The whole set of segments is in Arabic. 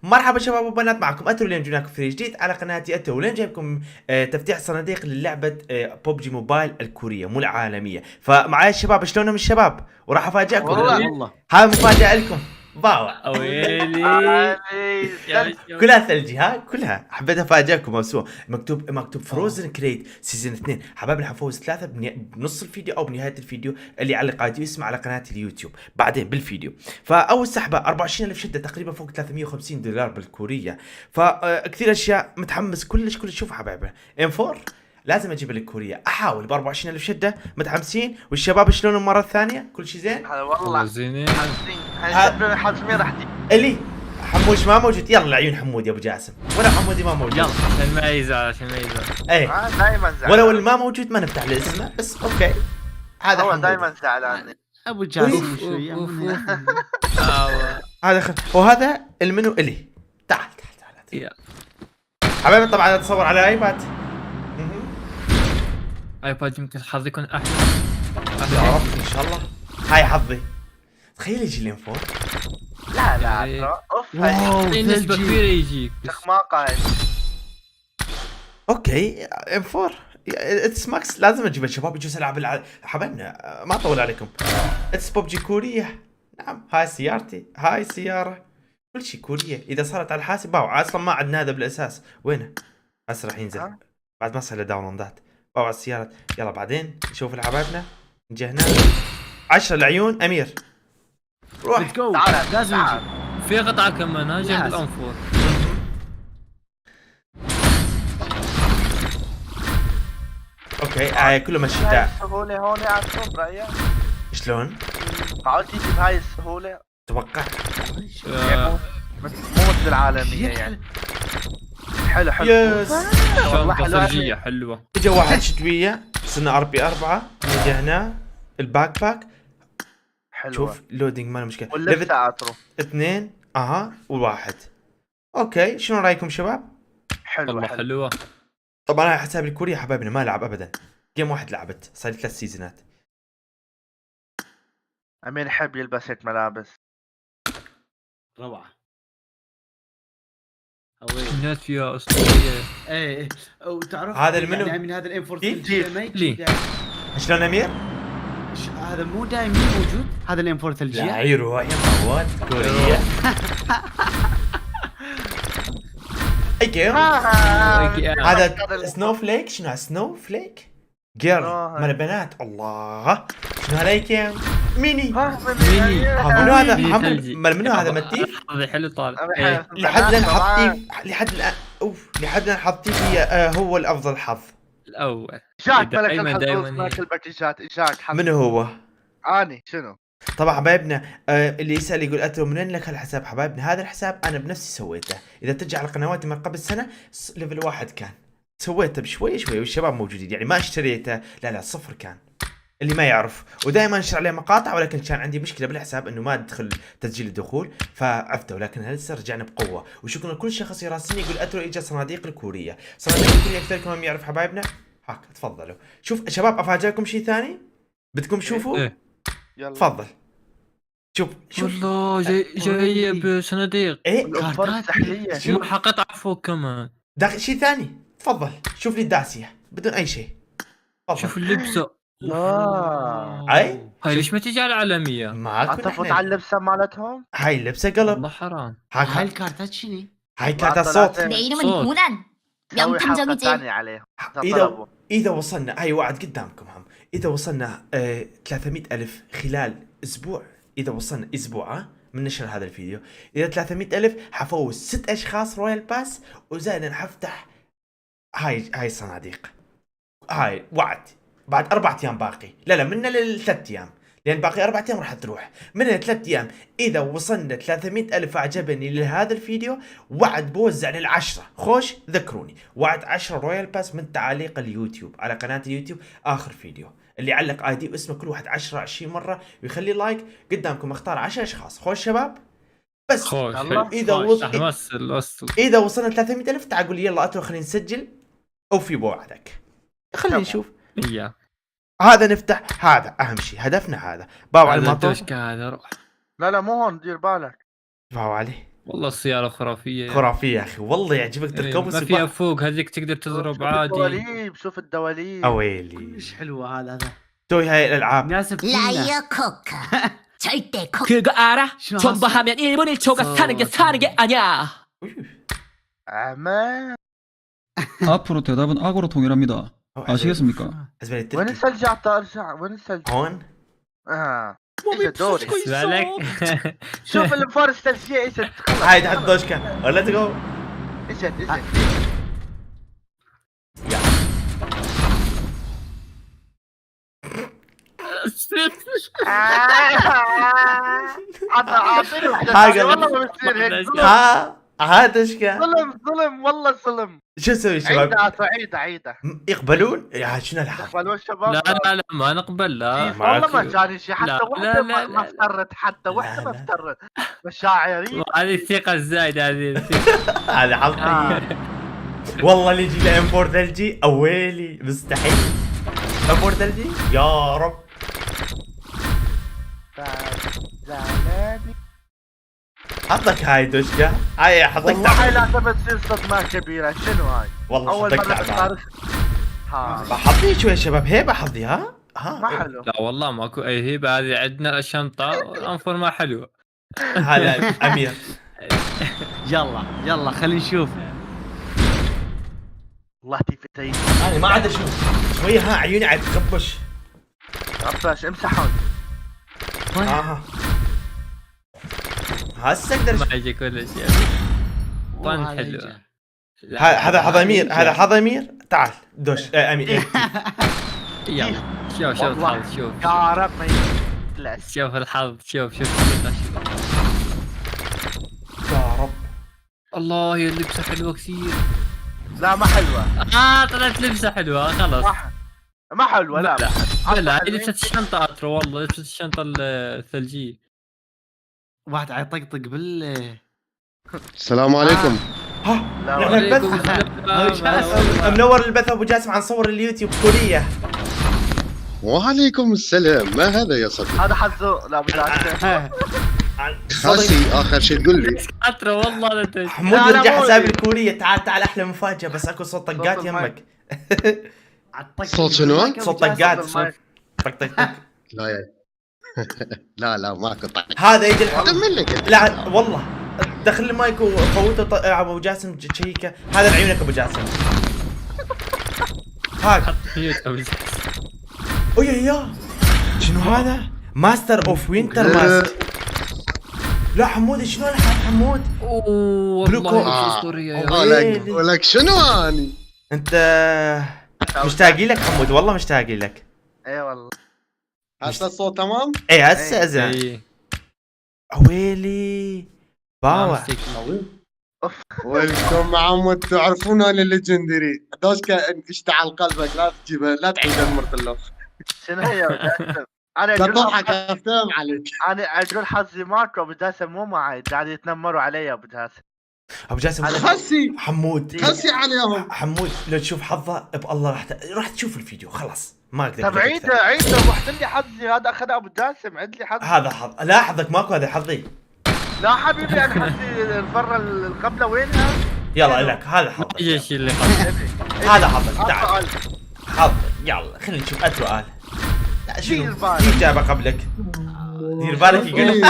مرحبا شباب وبنات، معكم اتو. اليوم جبنا لكم فيديو جديد على قناتي اتو. واليوم جايبكم تفتيح صناديق للعبه ببجي موبايل الكوريه مو العالميه. فمعايا الشباب، شلونهم الشباب؟ وراح افاجئكم. والله هاي مفاجاه لكم. باوا ويلي يا شو كلها ثلجي، ها كلها. حبيت افاجئكم موسوعه مكتوب فروزن كريد سيزون 2. حبايبنا حفوز 3 بنص الفيديو او بنهايه الفيديو اللي يعلق ايدي واسمه على قناه اليوتيوب بعدين بالفيديو. فاول سحبه 24000 شده، تقريبا فوق $350 بالكوريه. فكثير اشياء متحمس كلش شوف حبايبنا ام 4 لازم اجيب الكوريه، احاول ب 24000 شده. متحمسين؟ والشباب شلونهم مره ثانيه؟ كل شيء زين؟ هذا والله زينين حاسين حاسمين راح تجي. اللي حموش ما موجود. يلا العيون حمود يا ابو جاسم، ولا حمودي ما موجود. يلا عشان ما يزعل ايه دائما زعلان. ولو اللي ما موجود ما نفتح له اسمه، بس اوكي. هذا هو حمود. دائما زعلان. ابو جاسم شويه من هنا. هذا وهذا المنو الي. تعال يا حبايبي، طبعا اتصور على ايباد. ايباد يمكن حظ يكون احلى. يا رب ان شاء الله. هاي حظي. تخيل يجي لين فوق. لا إيه. ترى اوف واو إيه، نسبة كبيرة يجيك شيخ ما قاعد. اوكي ام 4 اتس ماكس. لازم اجيب الشباب يجوز العب حبايبنا. ما اطول عليكم. اتس ببجي كوريه. نعم، هاي سيارتي، هاي سياره، كل شيء كوريه. اذا صارت على الحاسب باو، اصلا ما عندنا هذا بالاساس. وينه؟ هسه راح ينزل بعد ما صار له داونلودات. باو على السيارة. يلا بعدين نشوف الحبايبنا. نجي هنا 10 العيون. امير روح. ليتس جو تعال لازم تعال. نجي. في قطعة كمان ها جنب لازم. الانفور. اوكي كله مشي. بهاي تعال. السهولة هون على الصوب رأيك؟ شلون؟ معقول تيجي بهاي السهولة؟ توقعت. آه، مو مثل العالمية يعني. حلو يس. والله شنطة حلو. ثلجية حلوة. اجا واحد شتوية، صرنا ار بي 4. نجي هنا الباك باك. حلو. شوف لودينج ما له مشكلة. واللفت اترو 2 والواحد. اوكي شنو رايكم شباب؟ حلو والله حلو. حلوة. طبعا انا حسابي الكوري حبايبنا ما لعب ابدا. جيم واحد لعبت، صار لي 3 سيزونات. امين يحب يلبس هيك ملابس. روعه. اوي الناس فيها اسطورية. ايه وتعرف هذا المنو. يعني من هذا الانفورت كيف؟ ما يجي ليه؟ دايم. شلون امير؟ هذا مو دائما موجود هذا الانفورت لا الجي. يروح يا مواد كورية. اي جيم هذا؟ سنو فليك. شنو سنو فليك؟ جيرل مال البنات. الله شنو هذا جيم؟ ميني. ميني. منو هذا؟ ميني محمد ثلجي. منو هذا؟ متيف. هذا حلو طالع. إيه. لحد الان حطيه لحد الان. لحد الان حطيه هي هو الافضل حظ. الاول جاك ملك دايماً الحظوظ، دايماً ملك الباكجات. جاك حظ. منو هو؟ اني شنو؟ طبعا حبايبنا اللي يسال يقول اترو من وين لك هالحساب؟ حبايبنا هذا الحساب انا بنفسي سويته. اذا ترجع على قنواتي من قبل سنه ليفل 1 كان سويته بشوي والشباب موجودين، يعني ما اشتريته. لا صفر كان. اللي ما يعرف ودائما انشر عليه مقاطع، ولكن كان عندي مشكله بالحساب انه ما ادخل تسجيل الدخول فعفته. ولكن هسه رجعنا بقوه، وشكرا لكل شخص يراسلني يقول اترو اجى صناديق الكوريه. صناديق الكوريه اكثركم يعرف حبايبنا. هاك تفضلوا. شوف شباب افاجئكم شيء ثاني بدكم تشوفوا. إيه. يلا تفضل شوف والله جاي بصناديق. ايه الأوفر السحلية. شوف. مو قطعة فوق كمان. داخل شيء ثاني. تفضل شوف لي الداسيه بدون اي شيء. تفضل. شوف اللبسة. أي؟ هاي ليش ما تيجي على العالمية؟ ما كنا عطفت احنا. على اللبسة مالتهم. هاي اللبسه قلب. والله حرام. هاي هاي الكارتات شنو؟ كانت الصوت. 내 내 이름은 صوت. 고난 سوي حلقة 명탐정이지. ثانية عليهم. اذا وصلنا هاي وعد قدامكم هم. اذا وصلنا 300 الف خلال اسبوع. اذا وصلنا اسبوع من نشر هذا الفيديو، اذا 300 الف حفوز 6 اشخاص رويال باس، وزائدا حفتح هاي الصناديق. هاي وعد بعد 4 ايام باقي. لا من لل3 ايام، لان باقي 4 ايام راح تروح من 3 ايام. اذا وصلنا 300 الف اعجبني لهذا الفيديو، وعد بوزع لل10. خوش ذكروني، وعد 10 رويال باس من تعاليق اليوتيوب على قناة اليوتيوب. اخر فيديو اللي علق اي دي واسمه كل واحد 10 20 مره ويخلي لايك قدامكم. اختار 10 اشخاص. خوش شباب بس. خوش. الله. اذا وصلنا 300 الف تعال قول لي يلا اترو خلينا نسجل او في بوعدك. خلينا نشوف. يا هذا نفتح. هذا اهم شيء هدفنا. هذا باو على هذا المطور. الدوشكة هذا روح. لا مو هون، دير بالك. باو عليه. والله السيارة خرافية. خرافيه يا اخي والله يعجبك يعني تركب ما فيها السباق. فوق، هذيك تقدر تضرب شوف عادي. الدواليب شوف الدواليب. اويلي كلش حلوه هذا توي هاي الالعاب. يناسب كلنا. 라이어 코카 절대 코 그거 알아? شنو 존버하면 1분 1초가 사는 게 아니야. امان. 앞으로 대답은 악어로 통일합니다. 아시겠습니까? بالنسبه لي وين التركي الثلج؟ ارجع وين الثلج؟ هون اجا دوري. بالك. شوف الفارس الثلجيه اجت خلص. هاي تحت دوشكا ولا تقو. اجت اعطيني حاجة. والله ما بصير هيك. ظلم ها دوشكا. ظلم والله ظلم. شو اسوي شباب؟ عيدة يقبلون؟ يا شنو الالعاب؟ يقبلون الشباب؟ لا لا لا ما نقبل لا. كيف؟ والله ما معك. جاني شيء حتى لا، وحده لا، ما لا. افترت، حتى وحده ما لا. افترت مشاعري. هذه الثقة الزايدة هذه الثقة. هذا حظي. والله اللي يجي له ام 4 ثلجي اويلي مستحيل. ام 4 ثلجي يا رب. زعلاني حظك هاي دوشكا. هاي حظك والله. هاي تعبان. لا تصير صدمة كبيرة. شنو هاي؟ والله اول حظك مرة تعبان. تختار. ها حظي شوي يا شباب هيبه حظي ها. ما حلو. لا والله ماكو اي هيبة، هذه عندنا الشنطة الانفر ما حلوة. هذا امير. يلا خلينا نشوف. والله تيفتي انا ما عاد اشوف شويه. ها عيوني عاد تخبش. عباش امسحون. ها هسه اقدر ما يجيك ولا شيء. طن وهذا حلوة. يجي. هذا حظ امير. هذا حظ امير. تعال دوش امير. يلا شوف والله. الحظ. شوف يا رب ما يفلس. شوف الحظ. شوف الثقة. يا رب. الله يا اللبسة حلوة كثير. لا ما حلوة. طلعت لبسة حلوة خلاص. ما حلوة. لا لا هذه لبسة الشنطة أترو، والله لبسة الشنطة الثلجية. واحد عيطقطق بال السلام عليكم. ها لا نحن وعليكم البث. السلام. منور البث ابو جاسم عن صور اليوتيوب كورية. وعليكم السلام. ما هذا يا صديقي؟ هذا حظه. لا بدك خاسي آخر شيء تقول لي. أترو والله لا تنسى. حمود لا، لا، يرجع مو حساب لي. الكورية. تعال احلى مفاجأة بس اكو صوت طقات صوت يمك. صوت شنو؟ صوت طقات. صوت المايك. طق طق طق. لا يا لا ماكو طق. هذا يجي الحظ. كمل لك. لا والله دخل المايك وفوته ابو جاسم تشيكه. هذا بعيونك ابو جاسم. هاك حط ميوت أبو جاسم. يا شنو هذا؟ ماستر اوف وينتر ماسك. لا حمود شنو الحال حمود؟ اوه بلوكو. والله لبسة أسطورية يا ولك شنو اني؟ انت مشتاقين لك حمود والله مشتاقين لك. اي والله. هسه الصوت تمام؟ اي هسه زين. إيه. ويلي باوع. ويلكم محمد. تعرفون انا الليجندري دوشكا. اشتعل قلبك لا تجيبها لا تعيد المرتلة. شنو هي؟ انا لا اقول تضحك افتهم عليك. انا اقول حظي ماكو. ابو جاسم مو معي قاعد يتنمروا علي. ابو جاسم ابو جاسم خسي حمود عليهم. حمود لو تشوف حظه بالله راح تشوف الفيديو خلاص ما اقدر طب أقول لك أكثر. عيده وحد لي حظي. هذا اخذ ابو جاسم. عد لي حظي. هذا حظ. لا حظك ماكو. هذا حظي. لا حبيبي انا حظي المره اللي قبله وينها؟ يلا لك هذا حظك. اي شيء اللي قبل. هذا حظك. تعال أسأل. حظك. يلا خلينا نشوف اترو قال. لا دير شنو بالك. في جابه قبلك. دير بالك يقول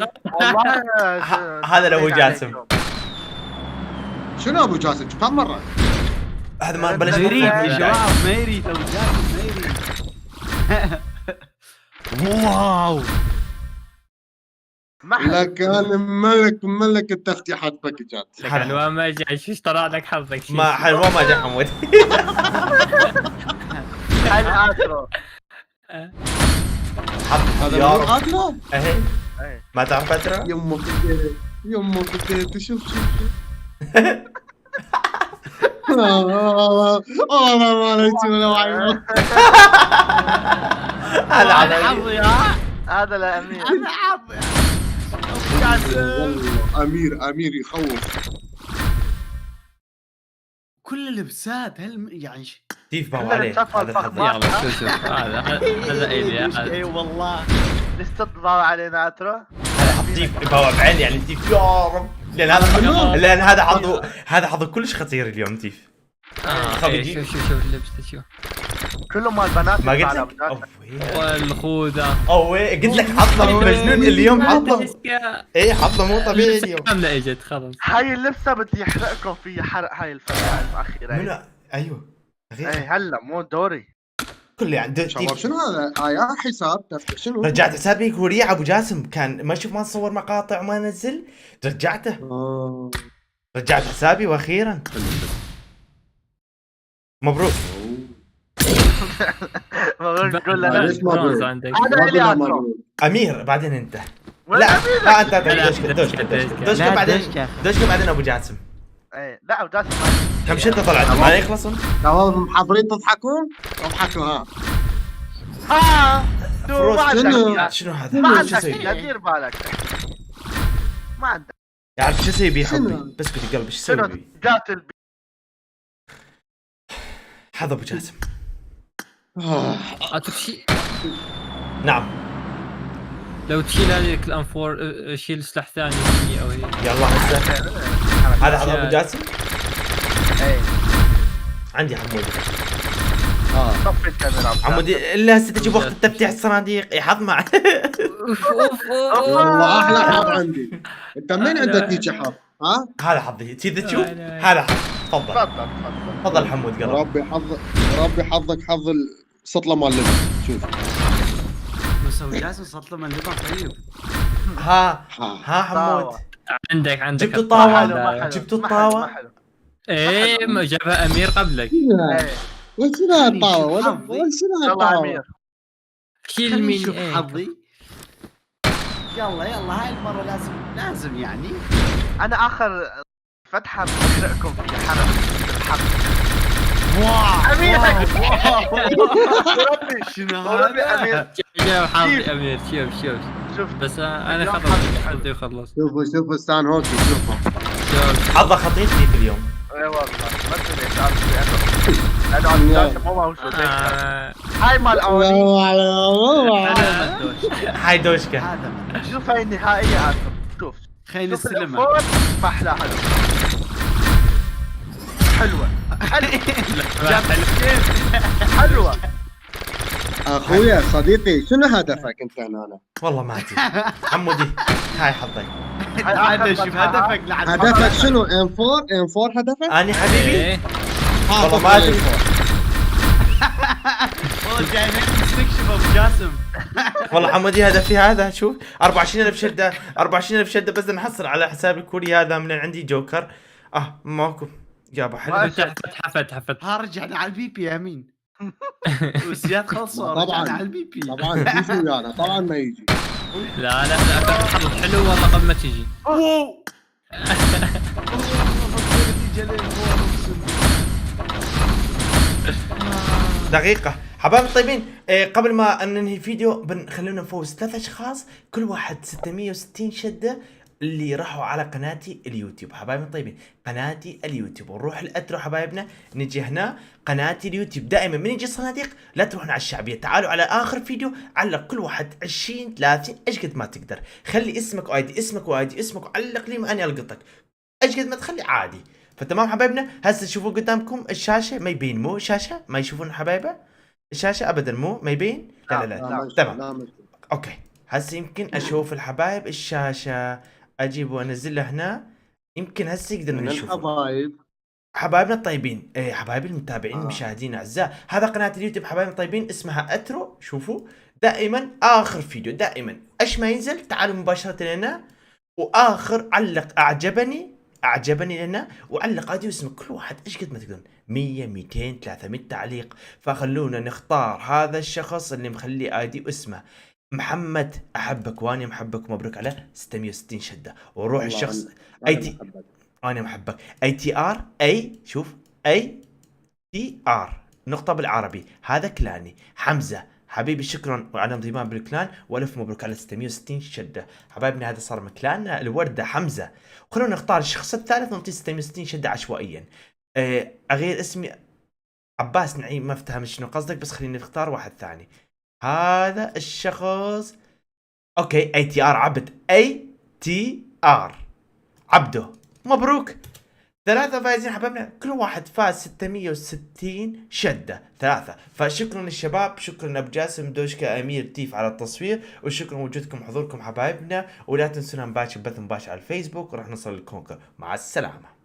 لك والله هذا لو جاسم. شنو ابو جاسم؟ كم مرة؟ هذا ما بلش ما يريد بالبداية. يا شباب ما يريد ابو جاسم ما يريد. واو ما حلو. لك انا ملك التفتيحات باكجات. العنوان ما جاي. شو اشترى لك حظك شيء. ما حلوه ما جا حمود. حل اترو. هذا يا مو رب. عادله. اهي إيه. ما تعرف اترو. يمه بديت شوف والله ما عليك ولا وعي. هذا على حظي هذا لامين. امير يخوف. كل اللبسات يعني تيف باو كلنا عليه. نشوف هذا الفخ الحظ. مال. يلا شوف هذا إلي اي والله ليش تطلعوا علينا اترو؟ هذا حظ ديف يبغى بعين يعني ديف يا رب، لان هذا حظه كلش خطير اليوم ديف. إيه، شوف اللبس شوف كله مال بنات ما يطلع قلت على لك بداية. والخوذة قلت لك حظه مجنون اليوم، حظه ايه حظه مو طبيعي اليوم. كاملة اجت خلاص. هاي اللبسه بدي يحرقكم فيها حرق هاي الفترة الاخيره. من ايوه ايه هلا مو دوري. كل يعني شباب شنو هذا؟ يا حساب تفتح شنو؟ رجعت حسابي كوريا ابو جاسم، كان ما اشوف ما نصور مقاطع وما ننزل، رجعته رجعت حسابي واخيرا مبروك. نقول له ليش ما برونز بقول؟ عندك. هذا اللي أترو. امير بعدين انت. وين لا أمير؟ لا انت لا، دوشك بعدين دوشك بعدين ابو جاسم. ايه لا وداس كم شده طلعت ما يخلصون. شباب محضرين تضحكون؟ اضحكوا ها. ما عندك شنو هذا؟ ما شو عندك اسوي؟ دير بالك. ما عندك يعرف شو اسوي بيه شنو؟ حبي؟ بس كنت قلبي شو اسوي شنو بيه؟ قاتل حظ ابو جاسم. اترك شيء نعم لو تشيل هذيك الانفور شيل سلاح ثاني مني او هيك. يلا هسه هذا حظ ابو جاسم. ايه عندي حمودي. طفي الكاميرا عمودي الا هسه تجي وقت تفتيح الصناديق يحظ معه. والله احلى حظ عندي. انت منين عندك هيك حظ؟ ها؟ هذا حظي تريد تشوف؟ هذا حظ. تفضل تفضل تفضل حمود قلب. ربي حظك حظ السطله مال اللبن. شوف مسوي جاسم سطله من اللبن طيب. ها حمود عندك جبتوا ما الطاوة حلو، ما حلو. جبتوا ما حلو، الطاوة. ما حلو. ايه ما جابها امير قبلك. ايه وشنو هالطاوه؟ ولا حظي. شنو يلا هالطاوه؟ امير شيل خليني مني نشوف إيه. حظي. يلا هاي المره لازم يعني. انا اخر فتحه بحرقكم فيها حرق الحق. امير ربي شنو ربي هذا؟ امير جاب حظي امير شوف شوف بس انا اليوم خلص حظي حظي وخلص. شوفوا ستان هوكي شوفوا. شوف حظه خطير فيك اليوم. ايه والله ما ادري ليش انا عم مو موجود. هاي مال اولي هاي دوشكا. هذا شوف هاي النهائيه آخر. شوف خلينا شوف نستلمها. الأفور، ما احلاها حلوه حلوه اخويا صديقي شنو هدفك انت هنا؟ والله ما ادري. حمودي هاي حظي. هذا شوف هدفك لعب. هدفك شنو؟ ام 4 هدفك؟ اني حبيبي ايه والله ما ادري. والله جايين نستكشف ابو جاسم. والله حمودي هدفي هذا شوف 24000 شده 24000 شده بس نحصل على حساب الكوري هذا من عندي جوكر. ماكو جابه حلو. فتحت ها رجعنا على البي بي يا امين. والسياد خلصوا طبعاً. رجعنا على البي بي. طبعا تيجي ويانا طبعا ما يجي. لا حظ حلو والله قبل ما تجي. دقيقة حبايب الطيبين، قبل ما ننهي الفيديو خلونا نفوز 3 اشخاص كل واحد 660 شدة اللي راحوا على قناتي اليوتيوب. حبايبي الطيبين قناتي اليوتيوب ونروح الاترو حبايبنا. نجي هنا قناتي اليوتيوب دائما من يجي صناديق لا تروحون على الشعبية. تعالوا على اخر فيديو علق كل واحد 20 30 ايش قد ما تقدر. خلي اسمك وايدي اسمك وايدي اسمك وعلق لي ما اني القطك ايش قد ما تخلي عادي. فتمام حبايبنا هسه تشوفوا قدامكم الشاشة ما يبين مو الشاشة ما يشوفون حبايبه الشاشة ابدا مو ما يبين. لا تمام اوكي. هسه يمكن اشوف الحبايب الشاشة اجيب وانزله هنا يمكن هسه يقدر نشوف الحبايب حبايبنا الطيبين. حبايبي المتابعين المشاهدين الاعزاء هذا قناة اليوتيوب حبايبنا الطيبين اسمها اترو. شوفوا دائما اخر فيديو دائما ايش ما ينزل تعالوا مباشرة لنا واخر علق اعجبني لنا وعلق عادي واسمك كل واحد ايش قد ما تقدرون 100 200 300 تعليق. فخلونا نختار هذا الشخص اللي مخلي ايدي واسمه محمد احبك واني محبك مبروك على 660 شده. وروح الشخص اي تي انا محبك اي تي ار اي شوف اي تي ار نقطه بالعربي هذا كلاني حمزه حبيبي شكرا وعلى انضمام بالكلان والف مبروك على 660 شده. حبايبنا هذا صار مكلاننا الورده حمزه. خلونا نختار الشخص الثالث ونعطيه 660 شده عشوائيا. اغير اسمي عباس نعيم ما افتهم شنو قصدك بس خلينا نختار واحد ثاني. هذا الشخص اوكي اي تي ار عبد اي TR عبده. مبروك 3 فايزين حبايبنا، كل واحد فاز 660 شدة 3. فشكرا للشباب، شكرا ابو جاسم دوشكا امير تيف على التصوير، وشكرا وجودكم وحضوركم حبايبنا، ولا تنسونا نباشر بث مباشر على الفيسبوك وراح نوصل للكونكر. مع السلامة.